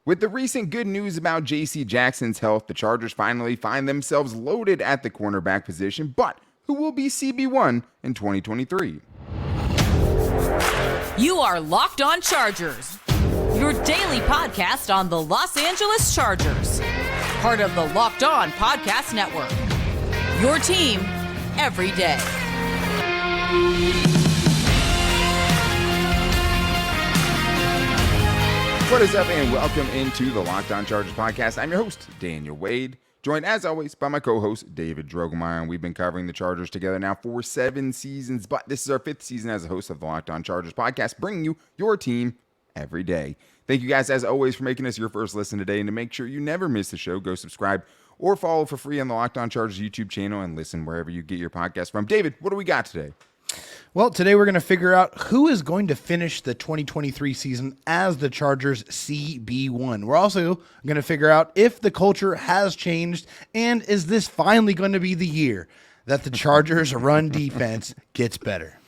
With the recent good news about J.C. Jackson's health, the Chargers finally find themselves loaded at the cornerback position, but who will be CB1 in 2023? You are Locked On Chargers, your daily podcast on the Los Angeles Chargers, part of the Locked On Podcast Network, your team every day. What is up, and welcome into the Locked On Chargers podcast. I'm your host, Daniel Wade, joined as always by my co-host, David Drogemeyer, and we've been covering the Chargers together now for 7 seasons, but this is our 5th season as a host of the Locked On Chargers podcast, bringing you your team every day. Thank you guys, as always, for making us your first listen today, and to make sure you never miss the show, go subscribe or follow for free on the Locked On Chargers YouTube channel and listen wherever you get your podcast from. David, what do we got today? Well, today we're going to figure out who is going to finish the 2023 season as the Chargers CB1. We're also going to figure out if the culture has changed, and is this finally going to be the year that the Chargers run defense gets better?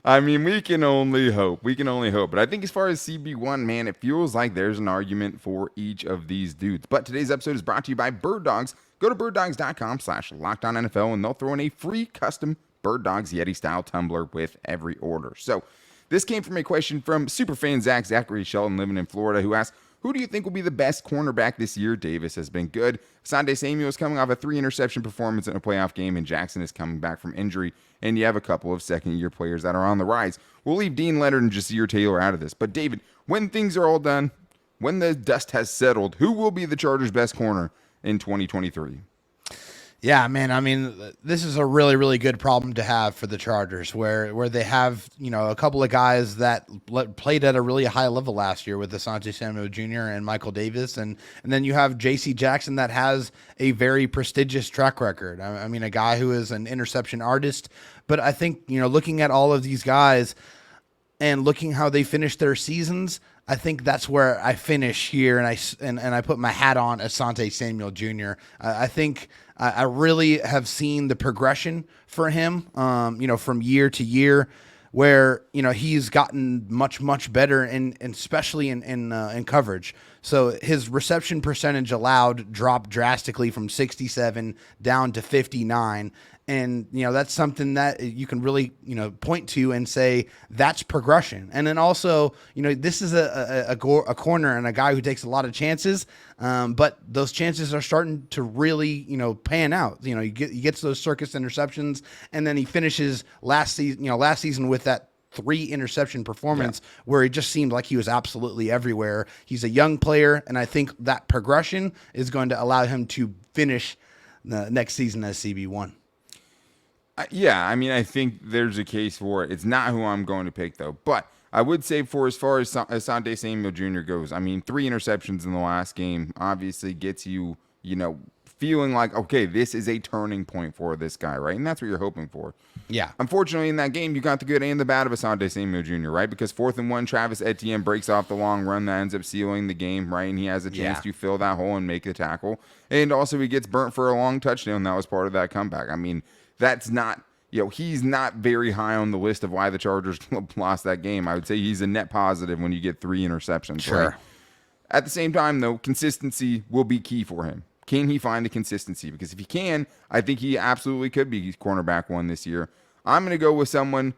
I mean, we can only hope. We can only hope. But I think as far as CB1, man, it feels like there's an argument for each of these dudes. But today's episode is brought to you by Birddogs. Go to birddogs.com/LockedOnNFL, and they'll throw in a free custom Birddogs Yeti-style tumbler with every order. So this came from a question from superfan Zachary Shelton living in Florida, who asked, who do you think will be the best cornerback this year? Davis has been good. Asante Samuel is coming off a 3-interception performance in a playoff game, and Jackson is coming back from injury, and you have a couple of second-year players that are on the rise. We'll leave Dean Leonard and Jasir Taylor out of this. But David, when things are all done, when the dust has settled, who will be the Chargers' best corner in 2023? Yeah, man. I mean, this is a really, really good problem to have for the Chargers, where they have, a couple of guys that played at a really high level last year with Asante Samuel Jr. and Michael Davis, and then you have J.C. Jackson that has a very prestigious track record. I mean, a guy who is an interception artist. But I think, looking at all of these guys and looking how they finish their seasons, I think that's where I finish here, and I put my hat on Asante Samuel Jr. I think I really have seen the progression for him, from year to year, where he's gotten much better, and especially in coverage. So his reception percentage allowed dropped drastically from 67 down to 59. And, that's something that you can really, point to and say that's progression. And then also, this is a corner and a guy who takes a lot of chances, but those chances are starting to really, pan out. He gets those circus interceptions, and then he finishes last season with that 3 interception performance where it just seemed like he was absolutely everywhere. He's a young player, and I think that progression is going to allow him to finish the next season as CB1. Yeah, I mean, I think there's a case for it. It's not who I'm going to pick, though. But I would say for as far as Asante Samuel Jr. goes, I mean, 3 interceptions in the last game obviously gets you, feeling like, okay, this is a turning point for this guy, right? And that's what you're hoping for. Yeah. Unfortunately, in that game, you got the good and the bad of Asante Samuel Jr., right? Because 4th and 1, Travis Etienne breaks off the long run that ends up sealing the game, right? And he has a chance to fill that hole and make the tackle. And also he gets burnt for a long touchdown. That was part of that comeback. I mean, that's not, he's not very high on the list of why the Chargers lost that game. I would say he's a net positive when you get 3 interceptions. Sure. Right? At the same time, though, consistency will be key for him. Can he find the consistency? Because if he can, I think he absolutely could be cornerback 1 this year. I'm going to go with someone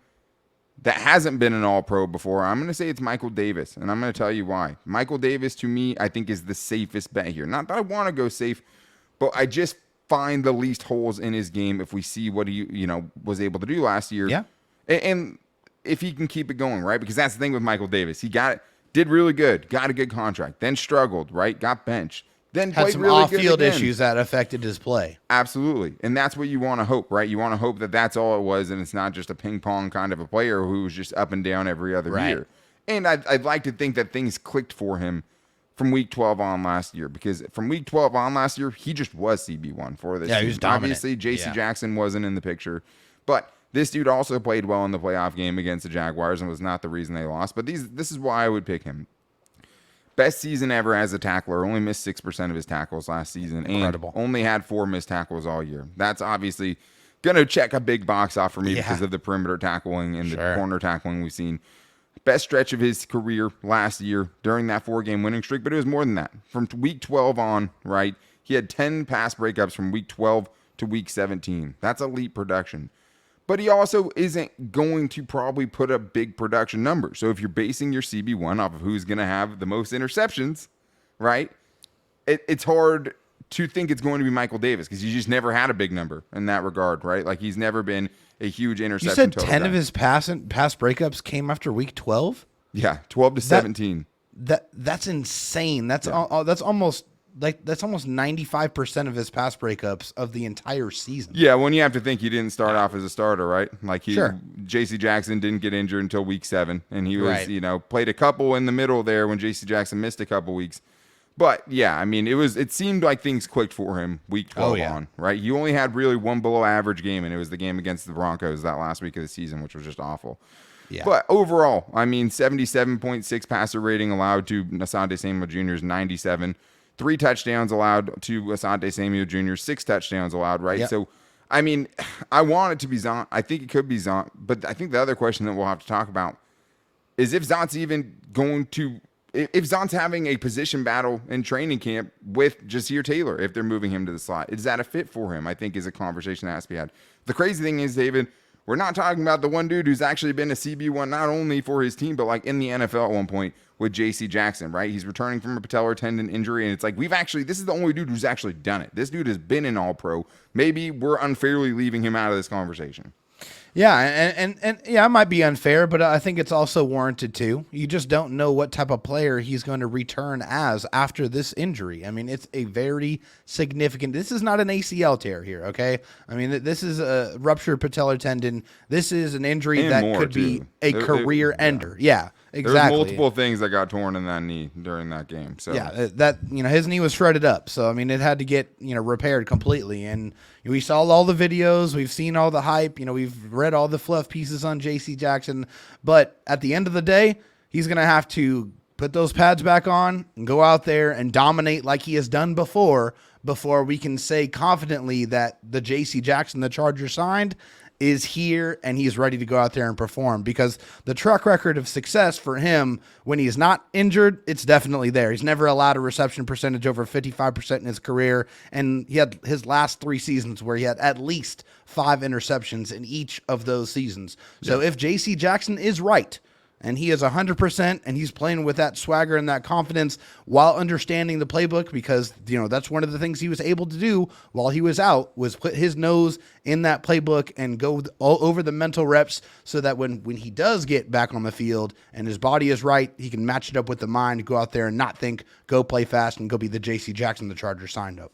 that hasn't been an all-pro before. I'm going to say it's Michael Davis, and I'm going to tell you why. Michael Davis, to me, I think is the safest bet here. Not that I want to go safe, but I just find the least holes in his game if we see what he, was able to do last year. Yeah. And if he can keep it going, right? Because that's the thing with Michael Davis. He did really good, got a good contract, then struggled, right? Got benched. Then had some really off-field issues that affected his play. Absolutely. And that's what you want to hope, right? You want to hope that that's all it was, and it's not just a ping-pong kind of a player who's just up and down every other year. And I'd like to think that things clicked for him from Week 12 on last year, because from Week 12 on last year, he just was CB1 for this season. He was dominant. Obviously, J.C. Jackson wasn't in the picture, but this dude also played well in the playoff game against the Jaguars and was not the reason they lost. But this is why I would pick him. Best season ever as a tackler. Only missed 6% of his tackles last season. Incredible. And only had 4 missed tackles all year. That's obviously going to check a big box off for me because of the perimeter tackling and the corner tackling we've seen. Best stretch of his career last year during that 4-game winning streak, but it was more than that. From week 12 on, right, he had 10 pass breakups from week 12 to week 17. That's elite production. But he also isn't going to probably put up big production numbers. So if you're basing your CB1 off of who's going to have the most interceptions, right, it's hard to think it's going to be Michael Davis because he just never had a big number in that regard, right? Like he's never been a huge interception. You said total 10 guy. of his pass breakups came after week 12? Yeah, 12 to 17. That's insane. That's almost 95% of his pass breakups of the entire season. Yeah, when you have to think he didn't start off as a starter, right? Like Sure. J.C. Jackson didn't get injured until week 7, and he was, Right. Played a couple in the middle there when J.C. Jackson missed a couple weeks. But yeah, I mean, it seemed like things clicked for him week 12 on, right? He only had really one below average game, and it was the game against the Broncos that last week of the season, which was just awful. Yeah. But overall, I mean, 77.6 passer rating allowed to Asante Samuel Jr.'s 97. 3 touchdowns allowed to Asante Samuel Jr., 6 touchdowns allowed, right? Yep. So, I mean, I want it to be Zont. I think it could be Zont. But I think the other question that we'll have to talk about is if Zont's even going to – if Zont's having a position battle in training camp with Jasir Taylor, if they're moving him to the slot, is that a fit for him? I think is a conversation that has to be had. The crazy thing is, David, we're not talking about the one dude who's actually been a CB1 not only for his team, but like in the NFL at one point with J.C. Jackson, right? He's returning from a patellar tendon injury, and it's like this is the only dude who's actually done it. This dude has been an All-Pro. Maybe we're unfairly leaving him out of this conversation. Yeah, and yeah, it might be unfair, but I think it's also warranted too. You just don't know what type of player he's going to return as after this injury. I mean, it's a very significant. This is not an ACL tear here, okay? I mean, this is a ruptured patellar tendon. This is an injury And that more, could be too. a career ender. Yeah, exactly. There's multiple things that got torn in that knee during that game. So yeah, that his knee was shredded up, so I mean it had to get repaired completely. And we saw all the videos, we've seen all the hype, we've read all the fluff pieces on J.C. Jackson, but at the end of the day, he's gonna have to put those pads back on and go out there and dominate like he has done before we can say confidently that the J.C. Jackson the Chargers signed is here and he's ready to go out there and perform, because the track record of success for him when he's not injured, it's definitely there. He's never allowed a reception percentage over 55% in his career, and he had his last 3 seasons where he had at least 5 interceptions in each of those seasons. So if J.C. Jackson is right, and he is 100%, and he's playing with that swagger and that confidence while understanding the playbook, because, that's one of the things he was able to do while he was out, was put his nose in that playbook and go all over the mental reps so that when he does get back on the field and his body is right, he can match it up with the mind, go out there and not think, go play fast and go be the J.C. Jackson the Chargers signed up.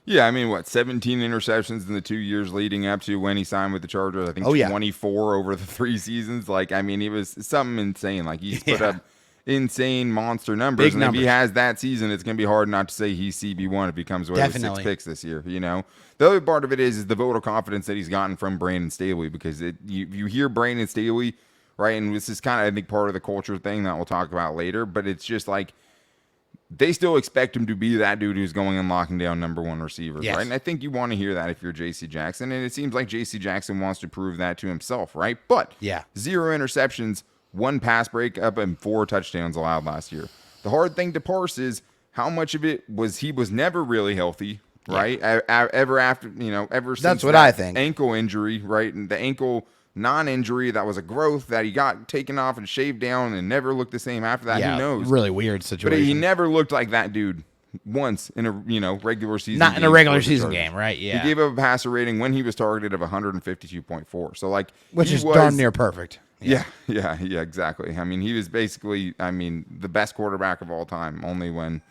Yeah, I mean, 17 interceptions in the 2 years leading up to when he signed with the Chargers. I think 24 over the 3 seasons. Like, I mean, it was something insane. Like, he's put up insane monster numbers. Big numbers. If he has that season, it's going to be hard not to say he's CB1 if he comes away with 6 picks this year, The other part of it is the vote of confidence that he's gotten from Brandon Staley, because you hear Brandon Staley, right, and this is kind of, I think, part of the culture thing that we'll talk about later, but it's just like, they still expect him to be that dude who's going and locking down number 1 receivers, right? And I think you want to hear that if you're J.C. Jackson, and it seems like J.C. Jackson wants to prove that to himself, right? But 0 interceptions, 1 pass breakup, and 4 touchdowns allowed last year. The hard thing to parse is how much of it was he was never really healthy, right? Ever since that's what I think. Ankle injury, right? And the ankle non-injury that was a growth that he got taken off and shaved down and never looked the same after that. Who knows? Really weird situation. But he never looked like that dude once in a regular season. Not in a regular season game, right? Yeah. He gave up a passer rating when he was targeted of 152.4. So which is darn near perfect. Yeah, exactly. I mean, he was basically, the best quarterback of all time, only when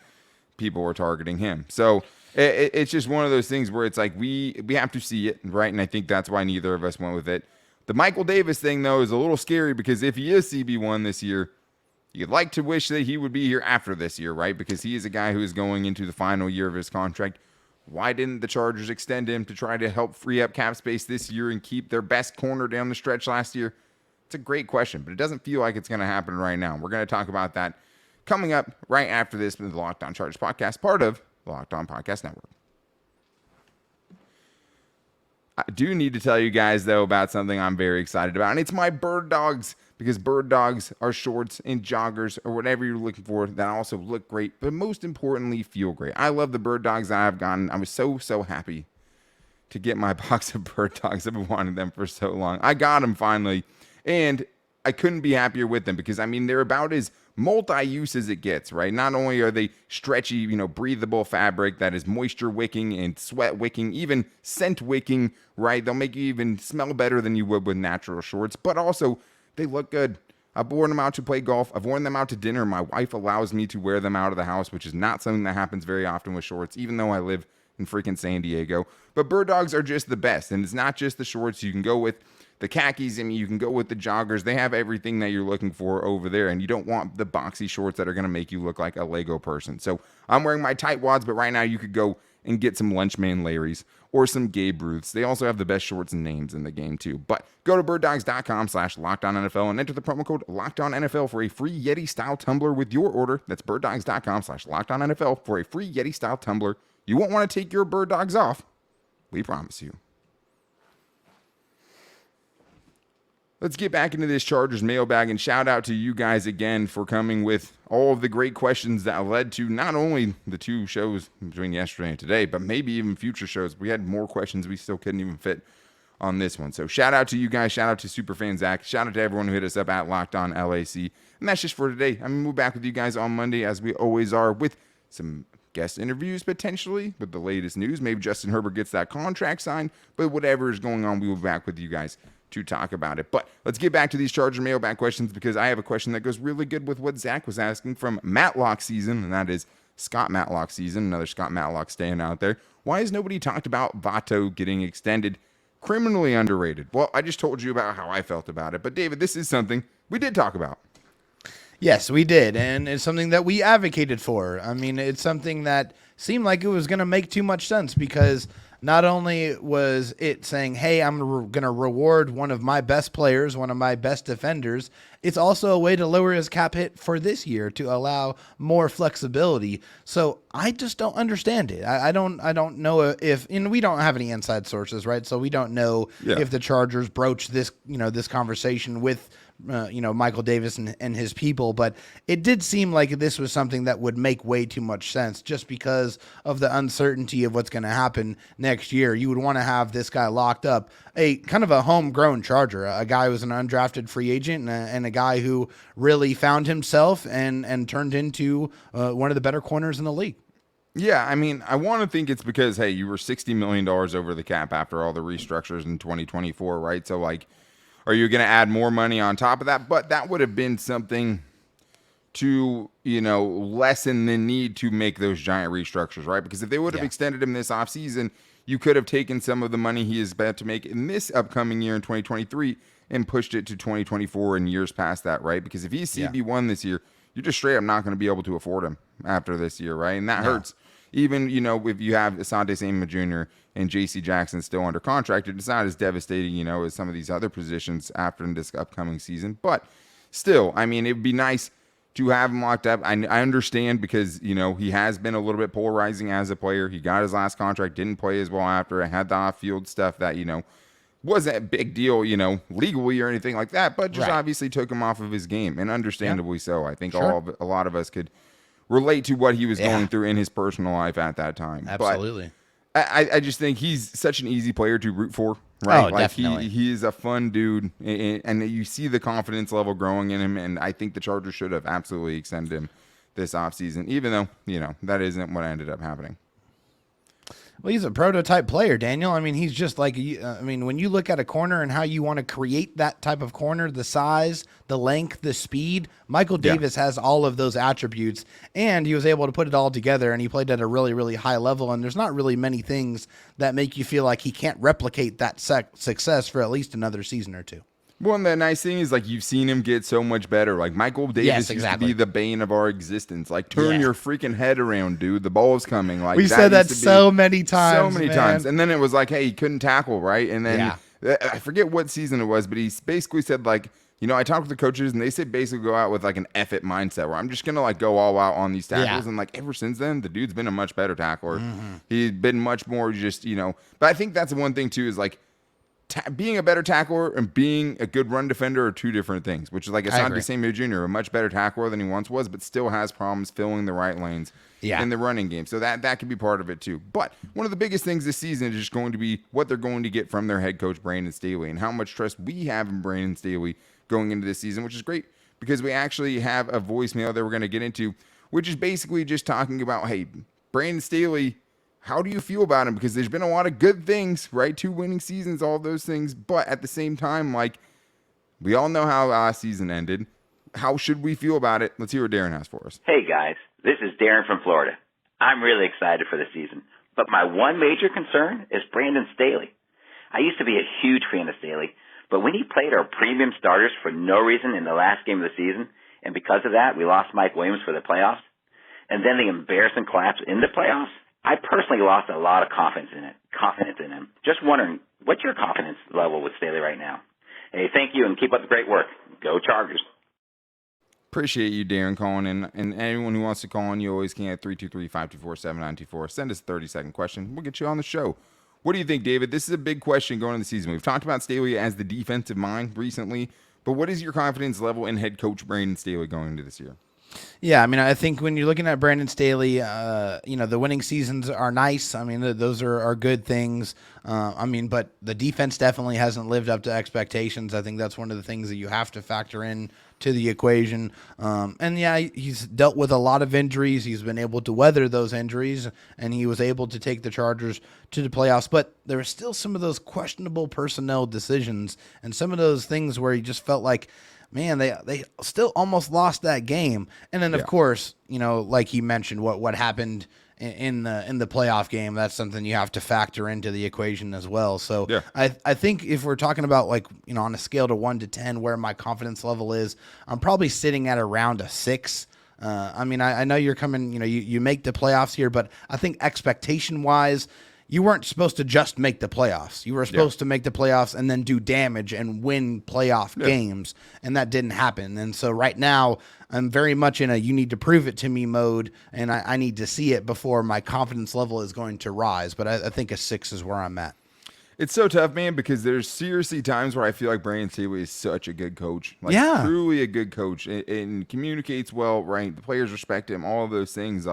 people were targeting him. So it's just one of those things where it's like we have to see it, right? And I think that's why neither of us went with it. The Michael Davis thing, though, is a little scary, because if he is CB1 this year, you'd like to wish that he would be here after this year, right? Because he is a guy who is going into the final year of his contract. Why didn't the Chargers extend him to try to help free up cap space this year and keep their best corner down the stretch last year? It's a great question, but it doesn't feel like it's going to happen right now. We're going to talk about that coming up right after this with the Locked On Chargers podcast, part of the Locked On Podcast Network. I do need to tell you guys, though, about something I'm very excited about, and it's my Birddogs because bird dogs are shorts and joggers or whatever you're looking for that also look great, but most importantly, feel great. I love the bird dogs that I've gotten. I was so happy to get my box of bird dogs. I've been wanting them for so long. I got them finally, and I couldn't be happier with them because, I mean, they're about as multi-use as it gets, right? Not only are they stretchy, breathable fabric that is moisture wicking and sweat wicking, even scent wicking, right? They'll make you even smell better than you would with natural shorts, but also they look good. I've worn them out to play golf. I've worn them out to dinner. My wife allows me to wear them out of the house, which is not something that happens very often with shorts, even though I live in freaking San Diego. But bird dogs are just the best, and it's not just the shorts. You can go with the khakis, you can go with the joggers. They have everything that you're looking for over there, and you don't want the boxy shorts that are going to make you look like a Lego person. So I'm wearing my tight wads, but right now you could go and get some Lunchman Larry's or some Gabe Ruths. They also have the best shorts and names in the game too. But go to birddogs.com/LockedOnNFL and enter the promo code LockedOnNFL for a free Yeti-style tumbler with your order. That's birddogs.com/LockedOnNFL for a free Yeti-style tumbler. You won't want to take your bird dogs off. We promise you. Let's get back into this Chargers mailbag, and shout out to you guys again for coming with all of the great questions that led to not only the 2 shows between yesterday and today, but maybe even future shows. We had more questions we still couldn't even fit on this one. So shout out to you guys. Shout out to Superfan Zach. Shout out to everyone who hit us up at Locked On LAC. And that's just for today. I mean, we'll be back with you guys on Monday, as we always are, with some guest interviews potentially with the latest news. Maybe Justin Herbert gets that contract signed, but whatever is going on, we will be back with you guys to talk about it. But let's get back to these Charger mailbag questions, because I have a question that goes really good with what Zach was asking from Matlock season, and that is Scott Matlock season. Another Scott Matlock staying out there. Why has nobody talked about Vato getting extended? Criminally underrated. Well, I just told you about how I felt about it, but David, this is something we did talk about. Yes, we did, and it's something that we advocated for. I mean, it's something that seemed like it was going to make too much sense, because not only was it saying, hey, I'm going to reward one of my best players, one of my best defenders, it's also a way to lower his cap hit for this year to allow more flexibility. So I just don't understand it. I don't know if, and we don't have any inside sources, right? So we don't know if the Chargers broached this, this conversation with Michael Davis and his people, but it did seem like this was something that would make way too much sense just because of the uncertainty of what's going to happen next year. You would want to have this guy locked up, a kind of a homegrown Charger, a guy who was an undrafted free agent and a guy who really found himself and turned into one of the better corners in the league. Yeah, I mean, I want to think it's because, hey, you were $60 million over the cap after all the restructures in 2024, right? So, are you going to add more money on top of that? But that would have been something to, lessen the need to make those giant restructures, right? Because if they would have extended him this offseason, you could have taken some of the money he is about to make in this upcoming year in 2023 and pushed it to 2024 and years past that, right? Because if he's CB1 this year, you're just straight up not going to be able to afford him after this year, right? And that hurts. Even, if you have Asante Samuel Jr. and J.C. Jackson still under contract, it's not as devastating, as some of these other positions after this upcoming season. But still, I mean, it would be nice to have him locked up. I understand because, he has been a little bit polarizing as a player. He got his last contract, didn't play as well after. I had the off-field stuff that, wasn't a big deal, legally or anything like that, but just obviously took him off of his game, and understandably so. I think a lot of us could relate to what he was going through in his personal life at that time. Absolutely. But I just think he's such an easy player to root for, right? Oh, definitely. He is a fun dude, and you see the confidence level growing in him, and I think the Chargers should have absolutely extended him this offseason, even though, that isn't what ended up happening. Well, he's a prototype player, Daniel. I mean, he's just like, when you look at a corner and how you want to create that type of corner, the size, the length, the speed, Michael Davis has all of those attributes, and he was able to put it all together, and he played at a really, really high level, and there's not really many things that make you feel like he can't replicate that success for at least another season or two. Well, and the nice thing is, you've seen him get so much better. Michael Davis used to be the bane of our existence. Turn your freaking head around, dude. The ball's coming. We said that so many times. So many times. And then it was hey, he couldn't tackle, right? And then I forget what season it was, but he basically said, I talked with the coaches, and they said basically go out with, an F it mindset where I'm just going to, go all out on these tackles. And, ever since then, the dude's been a much better tackler. He's been much more just, but I think that's the one thing, too, is, being a better tackler and being a good run defender are two different things, which is like Asante Samuel Jr., a much better tackler than he once was, but still has problems filling the right lanes in the running game. So that could be part of it too. But one of the biggest things this season is just going to be what they're going to get from their head coach, Brandon Staley, and how much trust we have in Brandon Staley going into this season, which is great because we actually have a voicemail that we're going to get into, which is basically just talking about, hey, Brandon Staley, how do you feel about him? Because there's been a lot of good things, right? 2 winning seasons, all those things. But at the same time, like, we all know how last season ended. How should we feel about it? Let's hear what Darren has for us. Hey, guys. This is Darren from Florida. I'm really excited for the season. But my one major concern is Brandon Staley. I used to be a huge fan of Staley, but when he played our premium starters for no reason in the last game of the season, and because of that, we lost Mike Williams for the playoffs, and then the embarrassing collapse in the playoffs, I personally lost a lot of confidence in him. Just wondering, what's your confidence level with Staley right now? Hey, thank you, and keep up the great work. Go Chargers. Appreciate you, Darren, calling in. And anyone who wants to call in, you always can at 323-524-7924. Send us a 30-second question. We'll get you on the show. What do you think, David? This is a big question going into the season. We've talked about Staley as the defensive mind recently, but what is your confidence level in head coach Brandon Staley going into this year? Yeah, I mean, I think when you're looking at Brandon Staley, the winning seasons are nice. I mean, those are good things. But the defense definitely hasn't lived up to expectations. I think that's one of the things that you have to factor in to the equation. He's dealt with a lot of injuries. He's been able to weather those injuries, and he was able to take the Chargers to the playoffs. But there are still some of those questionable personnel decisions and some of those things where he just felt like, man, they still almost lost that game. And then, of course, like you mentioned, what happened in the playoff game, that's something you have to factor into the equation as well. So I think if we're talking about on a scale to 1 to 10 where my confidence level is, I'm probably sitting at around a 6. I know you're coming, you make the playoffs here, but I think expectation wise, you weren't supposed to just make the playoffs. You were supposed to make the playoffs and then do damage and win playoff games, and that didn't happen. And so right now, I'm very much in a you need to prove it to me mode, and I need to see it before my confidence level is going to rise. But I think a 6 is where I'm at. It's so tough, man, because there's seriously times where I feel like Brandon Staley is such a good coach. Truly a good coach, and communicates well, right? The players respect him, all of those things,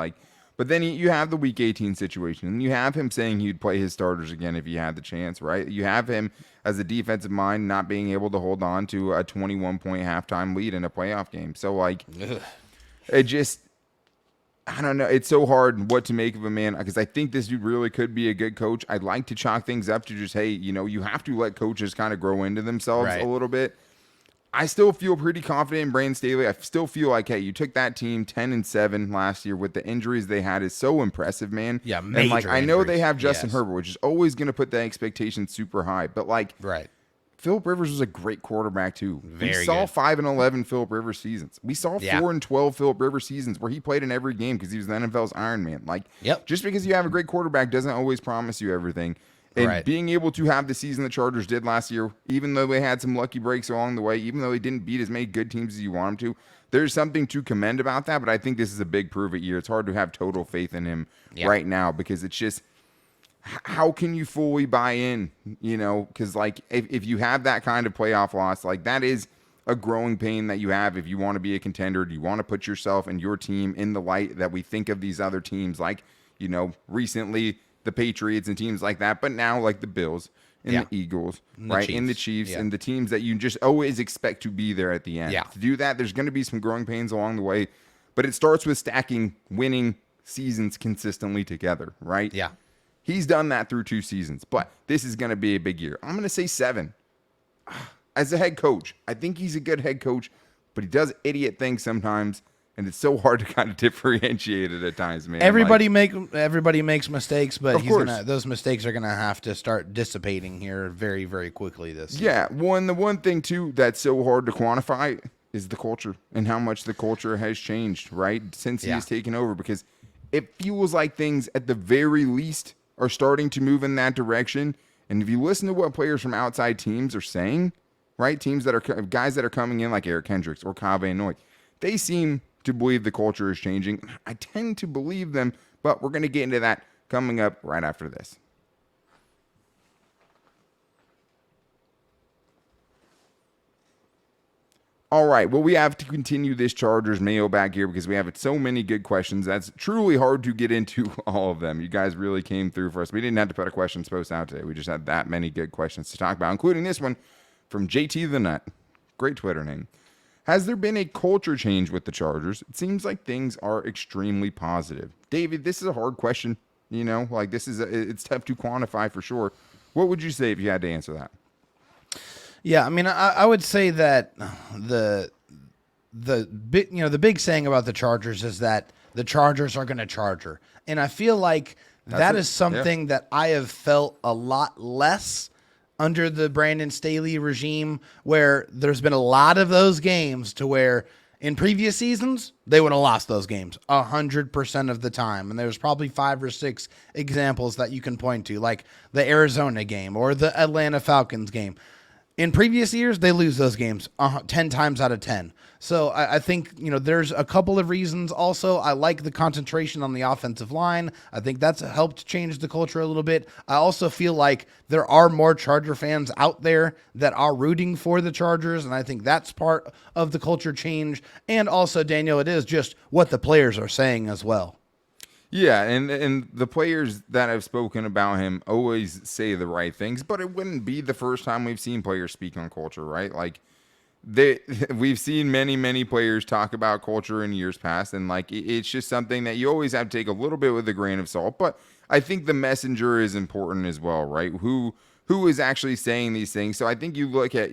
But then you have the Week 18 situation, and you have him saying he'd play his starters again if he had the chance, right? You have him as a defensive mind not being able to hold on to a 21-point halftime lead in a playoff game. So, it just, I don't know. It's so hard what to make of a man because I think this dude really could be a good coach. I'd like to chalk things up to just, hey, you have to let coaches kind of grow into themselves a little bit. I still feel pretty confident in Brandon Staley. I still feel like, hey, you took that team 10-7 last year with the injuries they had is so impressive, man. Yeah, major and I know injuries. they have Justin Herbert, which is always going to put the expectations super high. But Philip Rivers was a great quarterback too. We saw 5-11 Philip Rivers seasons. We saw 4-12 Philip Rivers seasons where he played in every game because he was the NFL's Iron Man. Just because you have a great quarterback doesn't always promise you everything. And being able to have the season the Chargers did last year, even though they had some lucky breaks along the way, even though they didn't beat as many good teams as you want them to, there's something to commend about that. But I think this is a big prove-it year. It's hard to have total faith in him right now because it's just, how can you fully buy in? Because if you have that kind of playoff loss, that is a growing pain that you have if you want to be a contender. Do you want to put yourself and your team in the light that we think of these other teams recently the Patriots and teams like that, but now the Bills and the Eagles, and the Chiefs and the teams that you just always expect to be there at the end. To do that, there's going to be some growing pains along the way, but it starts with stacking winning seasons consistently together, right? Yeah. He's done that through 2 seasons, but this is going to be a big year. I'm going to say 7. As a head coach, I think he's a good head coach, but he does idiot things sometimes. And it's so hard to kind of differentiate it at times, man. Everybody makes mistakes, but those mistakes are gonna have to start dissipating here very, very quickly this season. The one thing too that's so hard to quantify is the culture and how much the culture has changed, right? Since he has taken over, because it feels like things at the very least are starting to move in that direction. And if you listen to what players from outside teams are saying, right? Teams that are guys that are coming in like Eric Hendricks or Kaveh Noy, they seem to believe the culture is changing. I tend to believe them, but we're going to get into that coming up right after this. All right. Well, we have to continue this Chargers mailbag here because we have so many good questions. That's truly hard to get into all of them. You guys really came through for us. We didn't have to put a questions post out today. We just had that many good questions to talk about, including this one from JT the Nut. Great Twitter name. Has there been a culture change with the Chargers? It seems like things are extremely positive. David, this is a hard question. It's tough to quantify for sure. What would you say if you had to answer that? Yeah, I mean, I would say that the big saying about the Chargers is that the Chargers are going to charger, and I feel like that is something that I have felt a lot less under the Brandon Staley regime, where there's been a lot of those games to where in previous seasons they would have lost those games 100% of the time, and there's probably 5 or 6 examples that you can point to, like the Arizona game or the Atlanta Falcons game. In previous years, they lose those games 10 times out of 10. So I think, there's a couple of reasons. Also, I like the concentration on the offensive line. I think that's helped change the culture a little bit. I also feel like there are more Charger fans out there that are rooting for the Chargers, and I think that's part of the culture change. And also, Daniel, it is just what the players are saying as well. Yeah, and the players that have spoken about him always say the right things, but it wouldn't be the first time we've seen players speak on culture, right? Like, we've seen many players talk about culture in years past, and it's just something that you always have to take a little bit with a grain of salt. But I think the messenger is important as well, right? Who is actually saying these things? So I think you look at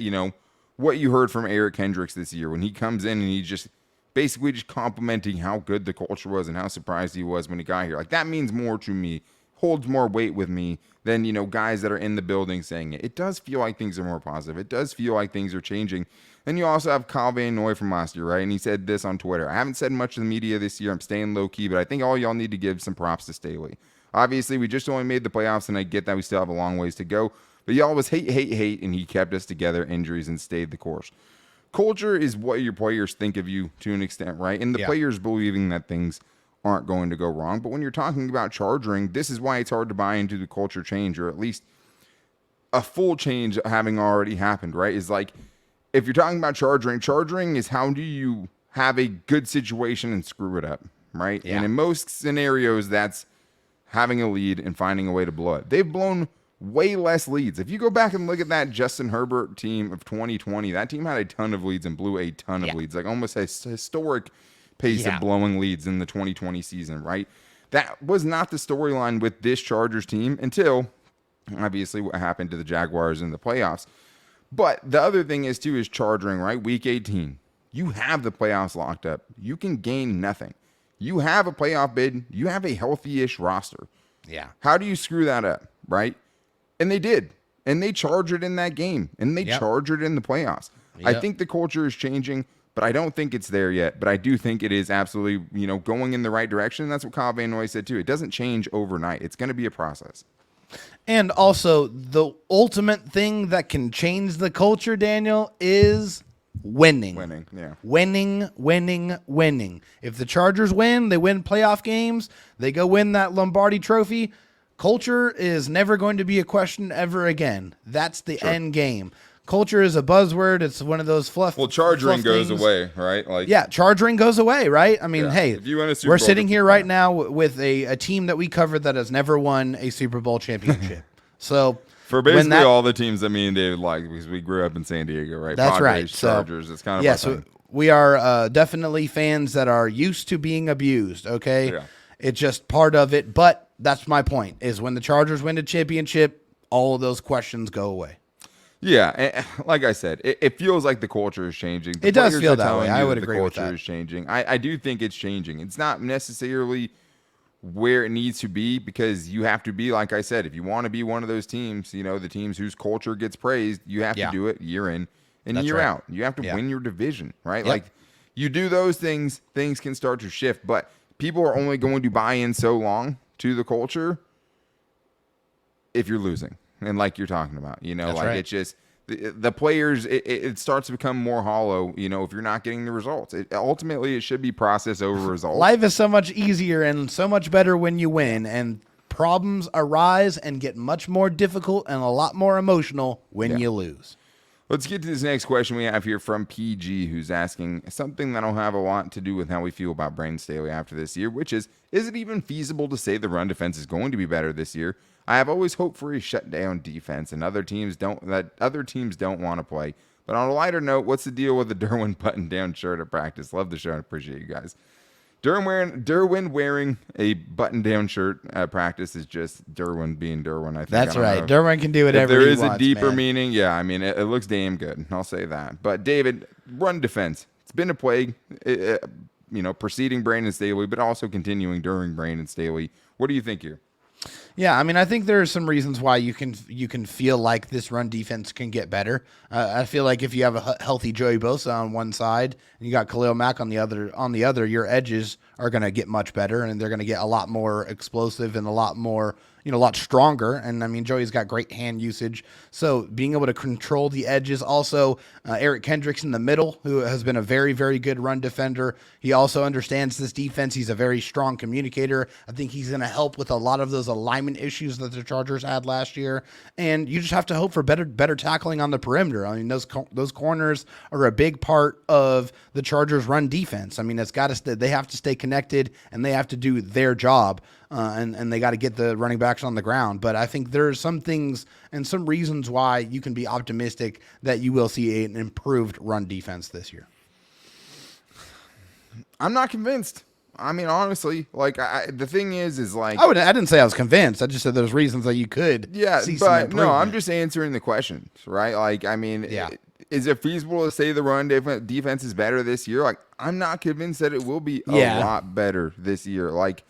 what you heard from Eric Kendricks this year when he comes in and he just basically just complimenting how good the culture was and how surprised he was when he got here. Like, that means more to me, holds more weight with me than, guys that are in the building saying it. It does feel like things are more positive. It does feel like things are changing. And you also have Kyle Van Noy from last year, right? And he said this on Twitter. I haven't said much to the media this year. I'm staying low key, but I think all y'all need to give some props to Staley. Obviously, we just only made the playoffs, and I get that we still have a long ways to go. But y'all was hate, and he kept us together, injuries, and stayed the course. Culture is what your players think of you to an extent, right? And the players believing that things aren't going to go wrong. But when you're talking about charging, this is why it's hard to buy into the culture change, or at least a full change having already happened, right? Is like, if you're talking about charging is how do you have a good situation and screw it up, right? Yeah. And in most scenarios, that's having a lead and finding a way to blow it. They've blown way less leads. If you go back and look at that Justin Herbert team of 2020, that team had a ton of leads and blew a ton of leads, like almost a historic pace of blowing leads in the 2020 season, right? That was not the storyline with this Chargers team until obviously what happened to the Jaguars in the playoffs. But the other thing is too is charging, right? Week 18, you have the playoffs locked up. You can gain nothing. You have a playoff bid. You have a healthy-ish roster. Yeah. How do you screw that up, right? And they did. And they charged in that game. And they charged in the playoffs. I think the culture is changing, but I don't think it's there yet. But I do think it is absolutely, going in the right direction. That's what Kyle Van Noy said too. It doesn't change overnight. It's going to be a process. And also, the ultimate thing that can change the culture, Daniel, is winning. Winning. If the Chargers win, they win playoff games, they go win that Lombardi trophy, culture is never going to be a question ever again. That's the end game. Culture is a buzzword. It's one of those fluff. Well, charging goes things. away, right? Charging goes away, right? I mean, hey, if you win a Super we're Bowl, sitting here right now with a team that we covered that has never won a Super Bowl championship. So for basically all the teams that me and David like, because we grew up in San Diego, right? That's Padres, right. Chargers. It's kind of our thing. We are definitely fans that are used to being abused. Okay, it's just part of it. But that's my point: is when the Chargers win a championship, all of those questions go away. Yeah, like I said, it feels like the culture is changing. It does feel that way. I would agree with that. The culture is changing. I do think it's changing. It's not necessarily where it needs to be, because you have to be, like I said, if you want to be one of those teams, the teams whose culture gets praised, you have to do it year in and year out. You have to win your division, right? Like, you do those things, things can start to shift, but people are only going to buy in so long to the culture if you're losing. And like you're talking about, it's just the players, it starts to become more hollow, if you're not getting the results. Ultimately, it should be process over results. Life is so much easier and so much better when you win, and problems arise and get much more difficult and a lot more emotional when you lose. Let's get to this next question we have here from PG, who's asking something that'll have a lot to do with how we feel about Brandon Staley after this year, which is it even feasible to say the run defense is going to be better this year? I have always hoped for a shutdown defense, and other teams don't want to play. But on a lighter note, what's the deal with the Derwin button-down shirt at practice? Love the show and appreciate you guys. Derwin wearing a button-down shirt at practice is just Derwin being Derwin. I think That's right. Derwin can do whatever he wants. If there is a deeper meaning, yeah, I mean, it looks damn good. I'll say that. But, David, run defense. It's been a plague, preceding Brandon Staley, but also continuing during Brandon Staley. What do you think here? Yeah, I mean, I think there are some reasons why you can feel like this run defense can get better. I feel like if you have a healthy Joey Bosa on one side and you got Khalil Mack on the other, your edges are going to get much better, and they're going to get a lot more explosive and a lot more, a lot stronger. And I mean, Joey's got great hand usage, so being able to control the edges. Also, Eric Kendricks in the middle, who has been a very, very good run defender. He also understands this defense. He's a very strong communicator. I think he's going to help with a lot of those alignment issues that the Chargers had last year. And you just have to hope for better tackling on the perimeter. I mean, those corners are a big part of the Chargers' run defense. I mean, they have to stay connected, and they have to do their job. And they got to get the running backs on the ground. But I think there are some things and some reasons why you can be optimistic that you will see an improved run defense this year. I'm not convinced. I mean, honestly, like the thing is like I didn't say I was convinced. I just said there's reasons that you could. Yeah, see some but improvement. no, I'm just answering the questions, right? Like, I mean, yeah. Is it feasible to say the run defense is better this year? Like, I'm not convinced that it will be a lot better this year. Like,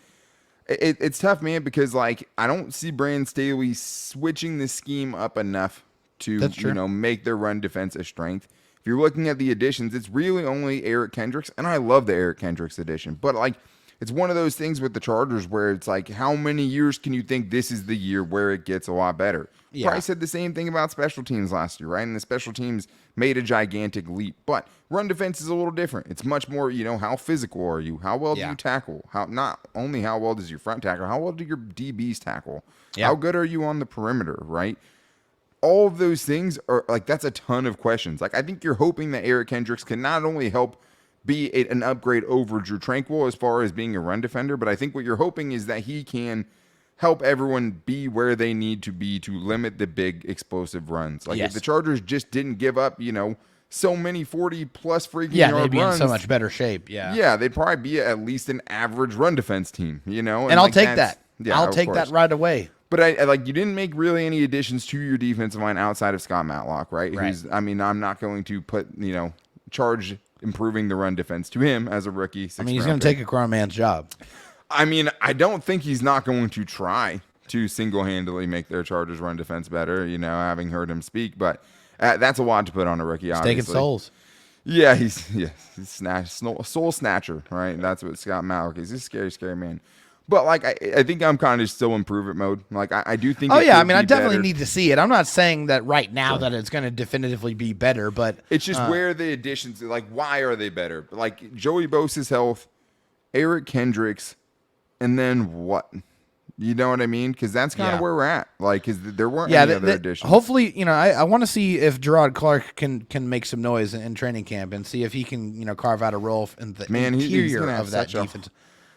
it's tough, man, because like I don't see Brandon Staley switching the scheme up enough to make their run defense a strength. If you're looking at the additions, it's really only Eric Kendricks, and I love the Eric Kendricks addition. But like, it's one of those things with the Chargers where it's like, how many years can you think this is the year where it gets a lot better? Yeah. Probably said the same thing about special teams last year, right? And the special teams made a gigantic leap. But run defense is a little different. It's much more, how physical are you? How well do you tackle? Not only how well does your front tackle, how well do your DBs tackle? Yeah. How good are you on the perimeter, right? All of those things are like, that's a ton of questions. Like, I think you're hoping that Eric Kendricks can not only help be an upgrade over Drew Tranquill as far as being a run defender, but I think what you're hoping is that he can help everyone be where they need to be to limit the big explosive runs. Like if the Chargers just didn't give up, so many 40-plus freaking yard they'd be runs, in so much better shape. Yeah, they'd probably be at least an average run defense team, And I'll take that. Yeah, I'll take that right away. But I like, you didn't make really any additions to your defensive line outside of Scott Matlock, right? Who's, I mean, I'm not going to put, charge improving the run defense to him as a rookie. I mean, he's going to take a grown man's job. I mean, I don't think he's not going to try to single-handedly make their Chargers run defense better, having heard him speak. But that's a lot to put on a rookie, obviously. He's taking souls. Yeah, he's soul snatcher, right? That's what Scott Matlock is. He's a scary, scary man. But, like, I think I'm kind of still improvement mode. Like, I do think I definitely need to see it. I'm not saying that right now that it's going to definitively be better, but it's just where the additions, like, why are they better? Like, Joey Bosa's health, Eric Kendricks, and then what? You know what I mean? Because that's kind of where we're at. Like, because there weren't any other additions. Hopefully, I want to see if Gerard Clark can make some noise in training camp and see if he can, carve out a role in the interior of that defense.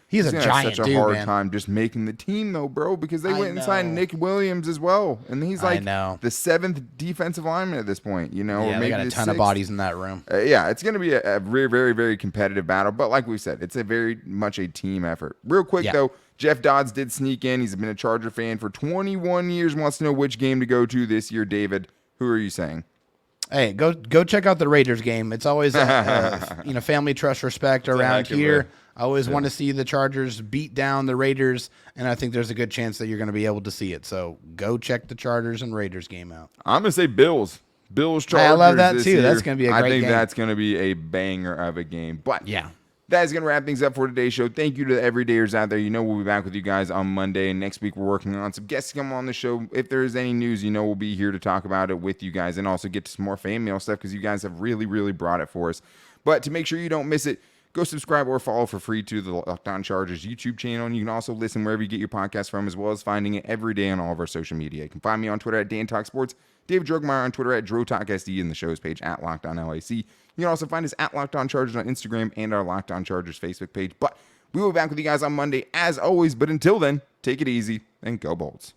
He's a giant such a hard time just making the team, though, bro, because they went and signed Nick Williams as well. And he's like the seventh defensive lineman at this point, Yeah, they got a ton of bodies in that room. It's going to be a very, very, very competitive battle. But like we said, it's a very much a team effort. Real quick, though, Jeff Dodds did sneak in. He's been a Charger fan for 21 years, wants to know which game to go to this year. David, who are you saying? Hey, go check out the Raiders game. It's always, family, trust, respect around here. I always want to see the Chargers beat down the Raiders, and I think there's a good chance that you're going to be able to see it. So go check the Chargers and Raiders game out. I'm going to say Bills. Bills, Chargers. I love that, too. Year. That's going to be a great game. I think that's going to be a banger of a game. But that is going to wrap things up for today's show. Thank you to the everydayers out there. We'll be back with you guys on Monday, and next week we're working on some guests to come on the show. If there is any news, we'll be here to talk about it with you guys and also get to some more fan mail stuff because you guys have really, really brought it for us. But to make sure you don't miss it, Go subscribe or follow for free to the Locked On Chargers YouTube channel. And you can also listen wherever you get your podcast from, as well as finding it every day on all of our social media. You can find me on Twitter at DanTalkSports, David Drogemeyer on Twitter at DroTalkSD, and the show's page at Locked On LAC. You can also find us at Locked On Chargers on Instagram and our Locked On Chargers Facebook page. But we will be back with you guys on Monday, as always. But until then, take it easy and go Bolts.